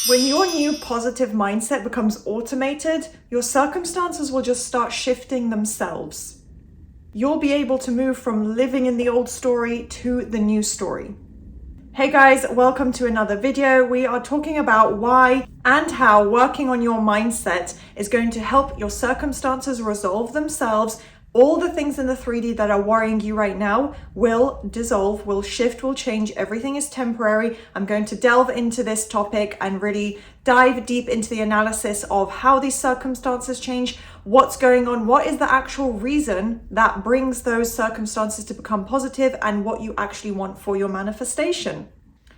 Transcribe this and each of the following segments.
When your new positive mindset becomes automated, your circumstances will just start shifting themselves. You'll be able to move from living in the old story to the new story. Hey guys, welcome to another video. We are talking about why and how working on your mindset is going to help your circumstances resolve themselves. All the things in the 3D that are worrying you right now will dissolve, will shift, will change. Everything is temporary. I'm going to delve into this topic and really dive deep into the analysis of how these circumstances change, what's going on, what is the actual reason that brings those circumstances to become positive, and what you actually want for your manifestation.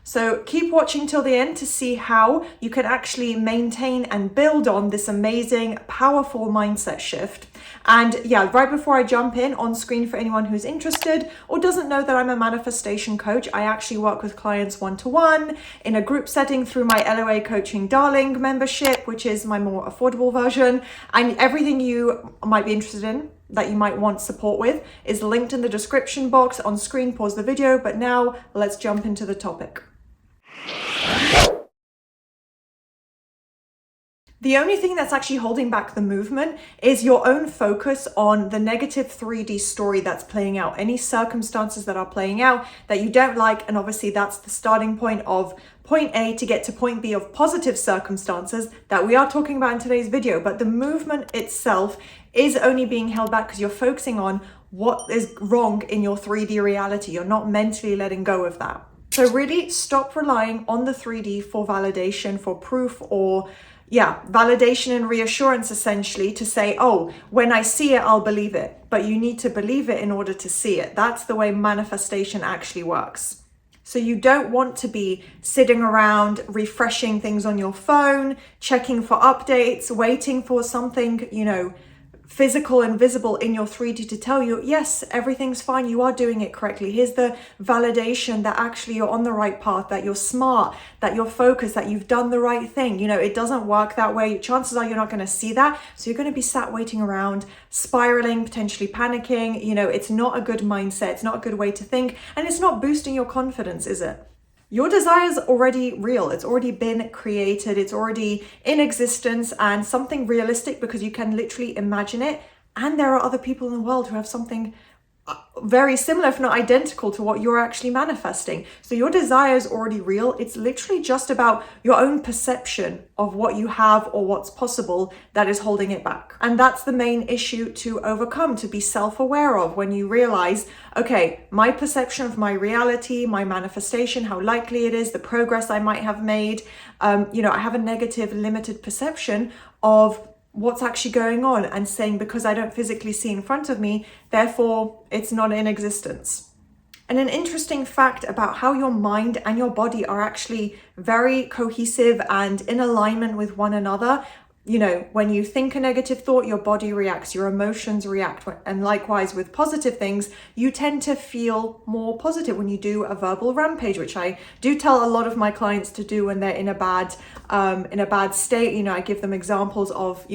So keep watching till the end to see how you can actually maintain and build on this amazing, powerful mindset shift. And yeah, right before I jump in, on screen for anyone who's interested or doesn't know that I'm a manifestation coach, I actually work with clients one-to-one in a group setting through my LOA Coaching Darling membership, which is my more affordable version. And everything you might be interested in, that you might want support with, is linked in the description box on screen. Pause the video, but now let's jump into the topic. The only thing that's actually holding back the movement is your own focus on the negative 3D story that's playing out, any circumstances that are playing out that you don't like. And obviously that's the starting point of point A to get to point B of positive circumstances that we are talking about in today's video. But the movement itself is only being held back because you're focusing on what is wrong in your 3D reality. You're not mentally letting go of that. So really stop relying on the 3D for validation, for proof, or validation and reassurance, essentially, to say, oh, when I see it, I'll believe it. But you need to believe it in order to see it. That's the way manifestation actually works. So you don't want to be sitting around refreshing things on your phone, checking for updates, waiting for something, physical and visible in your 3D to tell you, yes, everything's fine, you are doing it correctly. Here's the validation that actually you're on the right path, that you're smart, that you're focused, that you've done the right thing. It doesn't work that way. Chances are you're not going to see that. So you're going to be sat waiting around, spiraling, potentially panicking. It's not a good mindset. It's not a good way to think. And it's not boosting your confidence, is it? Your desire is already real. It's already been created. It's already in existence and something realistic because you can literally imagine it. And there are other people in the world who have something very similar, if not identical, to what you're actually manifesting. So your desire is already real. It's literally just about your own perception of what you have or what's possible that is holding it back. And that's the main issue to overcome, to be self-aware of, when you realize, okay, my perception of my reality, my manifestation, how likely it is, the progress I might have made. I have a negative, limited perception of what's actually going on, and saying, because I don't physically see in front of me, therefore it's not in existence. And an interesting fact about how your mind and your body are actually very cohesive and in alignment with one another. When you think a negative thought, your body reacts, your emotions react. And likewise with positive things, you tend to feel more positive when you do a verbal rampage, which I do tell a lot of my clients to do when they're in a bad state. I give them examples of,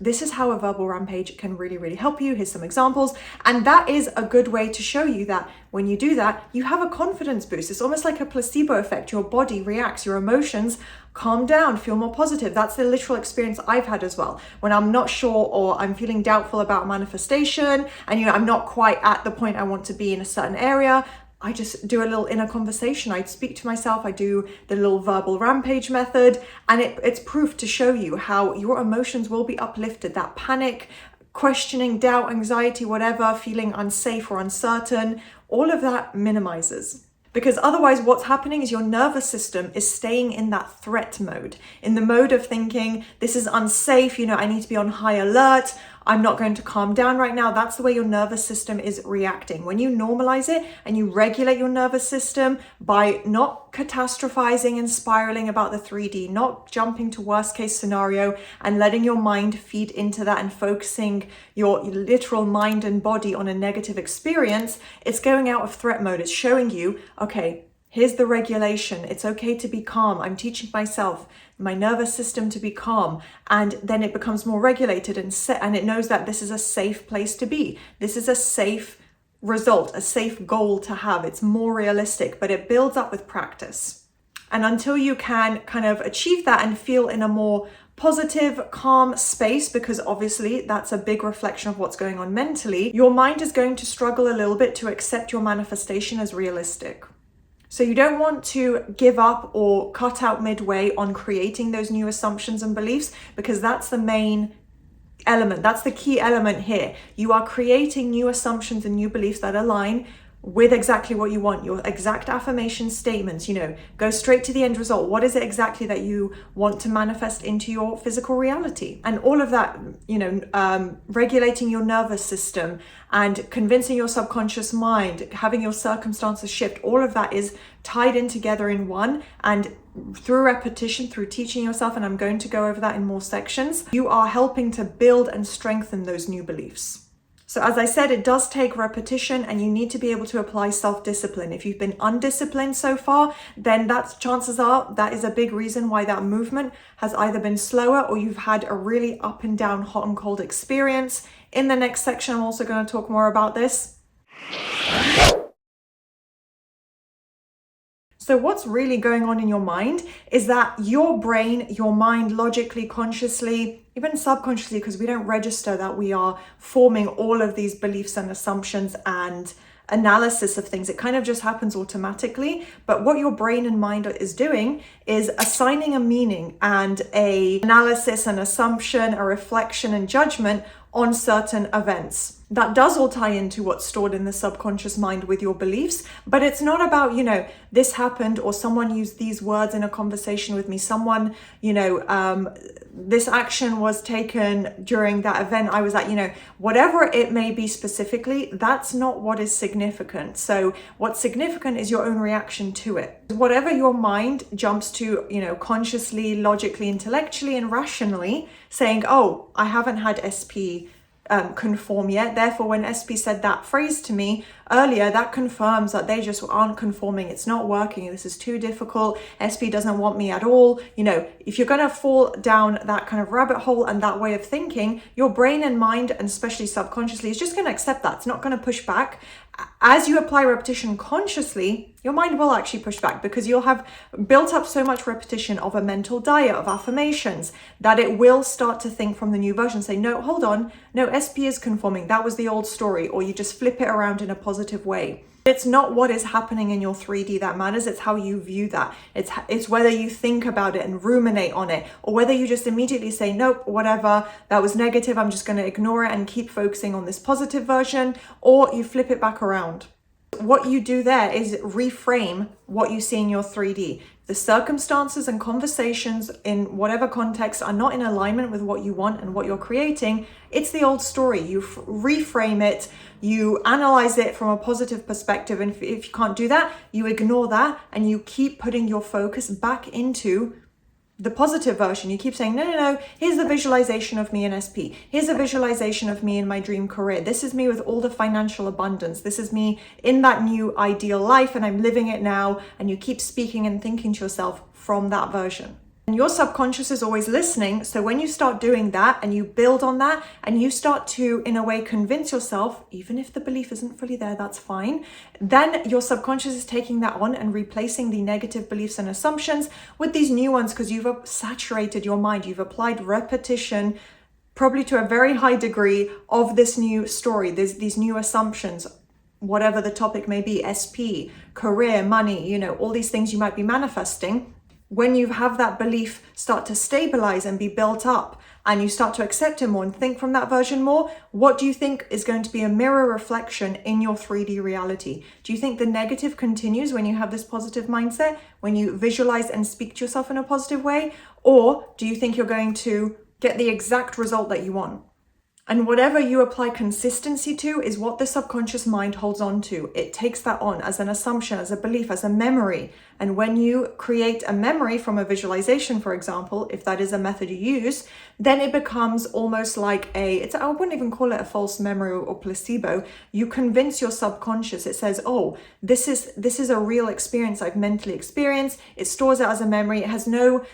this is how a verbal rampage can really, really help you. Here's some examples. And that is a good way to show you that when you do that, you have a confidence boost. It's almost like a placebo effect. Your body reacts, your emotions calm down, feel more positive. That's the literal experience I've had as well. When I'm not sure or I'm feeling doubtful about manifestation and, I'm not quite at the point I want to be in a certain area, I just do a little inner conversation. I speak to myself. I do the little verbal rampage method, and it's proof to show you how your emotions will be uplifted. That panic, questioning, doubt, anxiety, whatever, feeling unsafe or uncertain, all of that minimizes. Because otherwise what's happening is your nervous system is staying in that threat mode, in the mode of thinking, this is unsafe, I need to be on high alert, I'm not going to calm down right now. That's the way your nervous system is reacting. When you normalize it and you regulate your nervous system by not catastrophizing and spiraling about the 3D, not jumping to worst case scenario and letting your mind feed into that and focusing your literal mind and body on a negative experience, it's going out of threat mode. It's showing you, okay, here's the regulation. It's okay to be calm. I'm teaching myself, my nervous system, to be calm. And then it becomes more regulated and set, and it knows that this is a safe place to be. This is a safe result, a safe goal to have. It's more realistic, but it builds up with practice. And until you can kind of achieve that and feel in a more positive, calm space, because obviously that's a big reflection of what's going on mentally, your mind is going to struggle a little bit to accept your manifestation as realistic. So you don't want to give up or cut out midway on creating those new assumptions and beliefs, because that's the main element. That's the key element here. You are creating new assumptions and new beliefs that align with exactly what you want, your exact affirmation statements, go straight to the end result. What is it exactly that you want to manifest into your physical reality? And all of that, regulating your nervous system and convincing your subconscious mind, having your circumstances shift, all of that is tied in together in one. And through repetition, through teaching yourself, and I'm going to go over that in more sections, you are helping to build and strengthen those new beliefs. So as I said, it does take repetition, and you need to be able to apply self-discipline. If you've been undisciplined so far, then chances are that is a big reason why that movement has either been slower or you've had a really up and down, hot and cold experience. In the next section, I'm also going to talk more about this. So what's really going on in your mind is that your brain, your mind, logically, consciously, even subconsciously, because we don't register that we are forming all of these beliefs and assumptions and analysis of things. It kind of just happens automatically. But what your brain and mind is doing is assigning a meaning and an analysis, an assumption, a reflection and judgment on certain events. That does all tie into what's stored in the subconscious mind with your beliefs, but it's not about, this happened or someone used these words in a conversation with me. Someone, this action was taken during that event I was at, whatever it may be specifically, that's not what is significant. So what's significant is your own reaction to it. Whatever your mind jumps to, consciously, logically, intellectually, and rationally saying, oh, I haven't had SP conform yet. Therefore, when SP said that phrase to me earlier, that confirms that they just aren't conforming. It's not working. This is too difficult. SP doesn't want me at all. If you're going to fall down that kind of rabbit hole and that way of thinking, your brain and mind, and especially subconsciously, is just going to accept that. It's not going to push back. As you apply repetition consciously, your mind will actually push back, because you'll have built up so much repetition of a mental diet of affirmations that it will start to think from the new version, say, no, hold on, no, SP is conforming. That was the old story. Or you just flip it around in a positive way. It's not what is happening in your 3D that matters. It's how you view that. It's whether you think about it and ruminate on it, or whether you just immediately say, nope, whatever, that was negative, I'm just going to ignore it and keep focusing on this positive version, or you flip it back around. What you do there is reframe what you see in your 3D. The circumstances and conversations in whatever context are not in alignment with what you want and what you're creating. It's the old story. You reframe it, you analyze it from a positive perspective. And if you can't do that, you ignore that and you keep putting your focus back into the positive version. You keep saying, no, here's the visualization of me in SP. Here's a visualization of me in my dream career. This is me with all the financial abundance. This is me in that new ideal life, and I'm living it now. And you keep speaking and thinking to yourself from that version. And your subconscious is always listening. So when you start doing that and you build on that and you start to, in a way, convince yourself, even if the belief isn't fully there, that's fine. Then your subconscious is taking that on and replacing the negative beliefs and assumptions with these new ones, because you've saturated your mind. You've applied repetition, probably to a very high degree, of this new story. There's these new assumptions, whatever the topic may be, SP, career, money, all these things you might be manifesting. When you have that belief start to stabilize and be built up, and you start to accept it more and think from that version more, what do you think is going to be a mirror reflection in your 3D reality? Do you think the negative continues when you have this positive mindset, when you visualize and speak to yourself in a positive way? Or do you think you're going to get the exact result that you want? And whatever you apply consistency to is what the subconscious mind holds on to. It takes that on as an assumption, as a belief, as a memory. And when you create a memory from a visualization, for example, if that is a method you use, then it becomes almost like I wouldn't even call it a false memory or placebo. You convince your subconscious. It says, oh, this is a real experience I've mentally experienced. It stores it as a memory. It has no,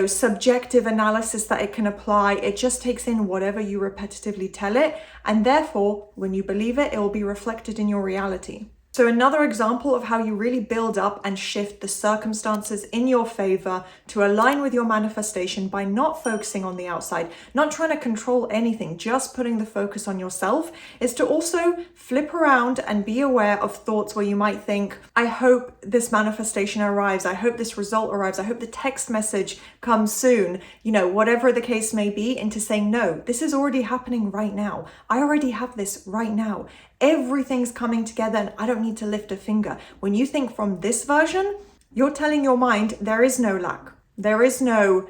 subjective analysis that it can apply. It just takes in whatever you repetitively tell it. And therefore, when you believe it, it will be reflected in your reality. So another example of how you really build up and shift the circumstances in your favor to align with your manifestation by not focusing on the outside, not trying to control anything, just putting the focus on yourself, is to also flip around and be aware of thoughts where you might think, I hope this manifestation arrives. I hope this result arrives. I hope the text message comes soon. Whatever the case may be, into saying, no, this is already happening right now. I already have this right now. Everything's coming together and I don't need to lift a finger. When you think from this version, you're telling your mind there is no lack. There is no,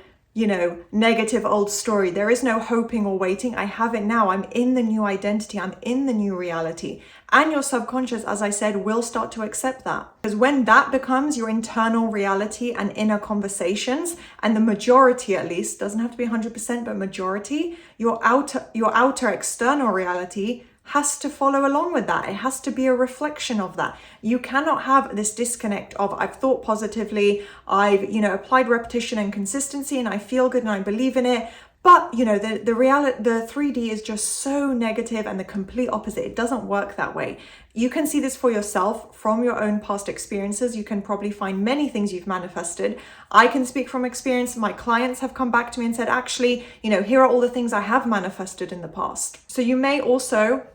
negative old story. There is no hoping or waiting. I have it now. I'm in the new identity. I'm in the new reality. And your subconscious, as I said, will start to accept that. Because when that becomes your internal reality and inner conversations, and the majority at least, doesn't have to be 100%, but majority, your outer external reality has to follow along with that. It has to be a reflection of that. You cannot have this disconnect of I've thought positively, I've applied repetition and consistency, and I feel good and I believe in it. But the reality, the 3D is just so negative and the complete opposite. It doesn't work that way. You can see this for yourself from your own past experiences. You can probably find many things you've manifested. I can speak from experience. My clients have come back to me and said, actually, here are all the things I have manifested in the past. So you may also,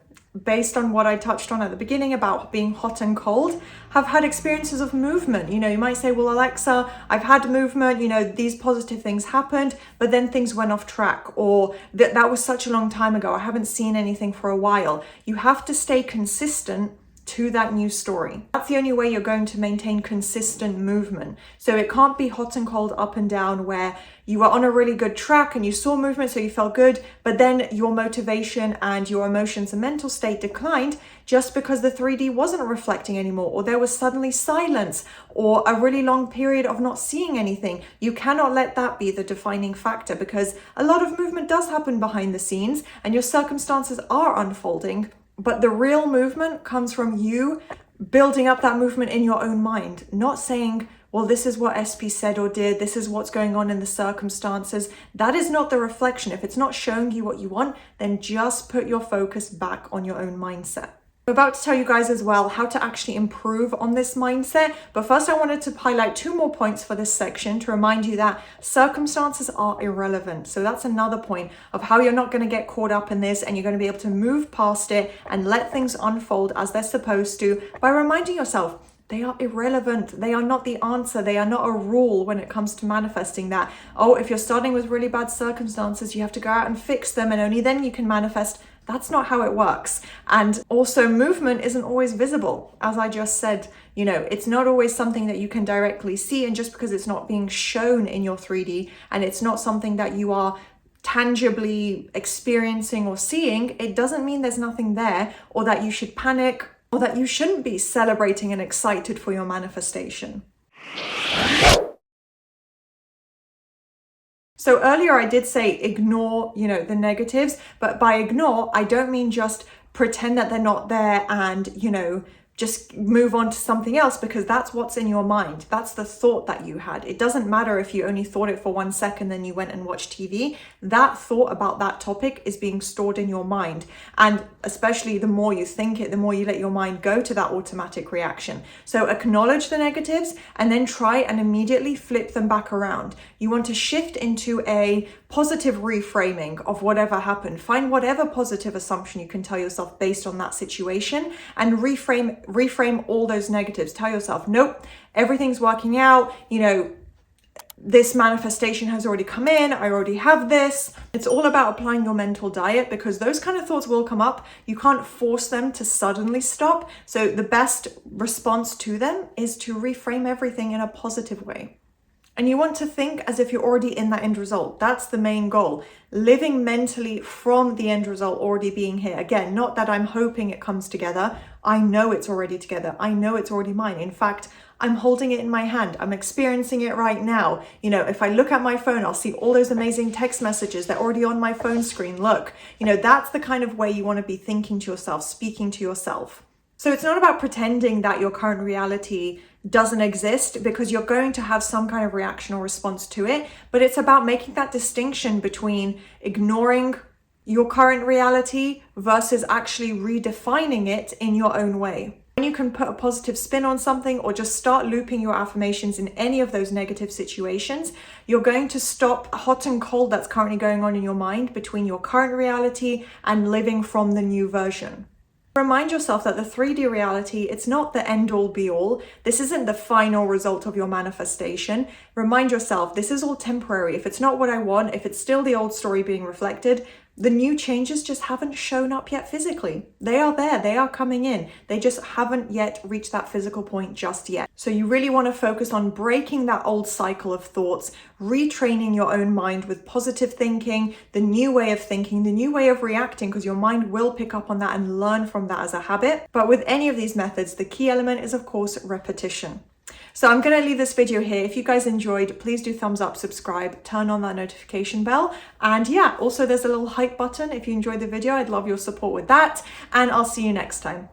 based on what I touched on at the beginning about being hot and cold, have had experiences of movement. You might say, well, Alexa, I've had movement, these positive things happened, but then things went off track, or that was such a long time ago. I haven't seen anything for a while. You have to stay consistent to that new story. That's the only way you're going to maintain consistent movement. So it can't be hot and cold, up and down, where you were on a really good track and you saw movement, so you felt good, but then your motivation and your emotions and mental state declined just because the 3D wasn't reflecting anymore, or there was suddenly silence or a really long period of not seeing anything. You cannot let that be the defining factor, because a lot of movement does happen behind the scenes and your circumstances are unfolding. But the real movement comes from you building up that movement in your own mind, not saying, well, this is what SP said or did, this is what's going on in the circumstances. That is not the reflection. If it's not showing you what you want, then just put your focus back on your own mindset. I'm about to tell you guys as well how to actually improve on this mindset. But first, I wanted to highlight 2 more points for this section to remind you that circumstances are irrelevant. So that's another point of how you're not going to get caught up in this, and you're going to be able to move past it and let things unfold as they're supposed to by reminding yourself, they are irrelevant. They are not the answer. They are not a rule when it comes to manifesting that. Oh, if you're starting with really bad circumstances, you have to go out and fix them and only then you can manifest. That's not how it works. And also, movement isn't always visible. As I just said, it's not always something that you can directly see. And just because it's not being shown in your 3D and it's not something that you are tangibly experiencing or seeing, it doesn't mean there's nothing there, or that you should panic, or that you shouldn't be celebrating and excited for your manifestation. So earlier I did say ignore, the negatives, but by ignore, I don't mean just pretend that they're not there and, just move on to something else, because that's what's in your mind. That's the thought that you had. It doesn't matter if you only thought it for 1 second, then you went and watched TV. That thought about that topic is being stored in your mind. And especially the more you think it, the more you let your mind go to that automatic reaction. So acknowledge the negatives and then try and immediately flip them back around. You want to shift into a positive reframing of whatever happened. Find whatever positive assumption you can tell yourself based on that situation and reframe all those negatives. Tell yourself, nope, everything's working out. This manifestation has already come in. I already have this. It's all about applying your mental diet, because those kind of thoughts will come up. You can't force them to suddenly stop. So the best response to them is to reframe everything in a positive way. And you want to think as if you're already in that end result. That's the main goal. Living mentally from the end result already being here. Again, not that I'm hoping it comes together. I know it's already together. I know it's already mine. In fact, I'm holding it in my hand. I'm experiencing it right now. If I look at my phone, I'll see all those amazing text messages. They're already on my phone screen. Look, that's the kind of way you want to be thinking to yourself, speaking to yourself. So it's not about pretending that your current reality doesn't exist, because you're going to have some kind of reaction or response to it, but it's about making that distinction between ignoring your current reality versus actually redefining it in your own way. When you can put a positive spin on something or just start looping your affirmations in any of those negative situations, you're going to stop hot and cold that's currently going on in your mind between your current reality and living from the new version. Remind yourself that the 3D reality, it's not the end all be all. This isn't the final result of your manifestation. Remind yourself, this is all temporary. If it's not what I want, if it's still the old story being reflected, the new changes just haven't shown up yet physically. They are there, they are coming in. They just haven't yet reached that physical point just yet. So you really want to focus on breaking that old cycle of thoughts, retraining your own mind with positive thinking, the new way of thinking, the new way of reacting, because your mind will pick up on that and learn from that as a habit. But with any of these methods, the key element is, of course, repetition. So I'm going to leave this video here. If you guys enjoyed, please do thumbs up, subscribe, turn on that notification bell. And yeah, also there's a little hype button. If you enjoyed the video, I'd love your support with that. And I'll see you next time.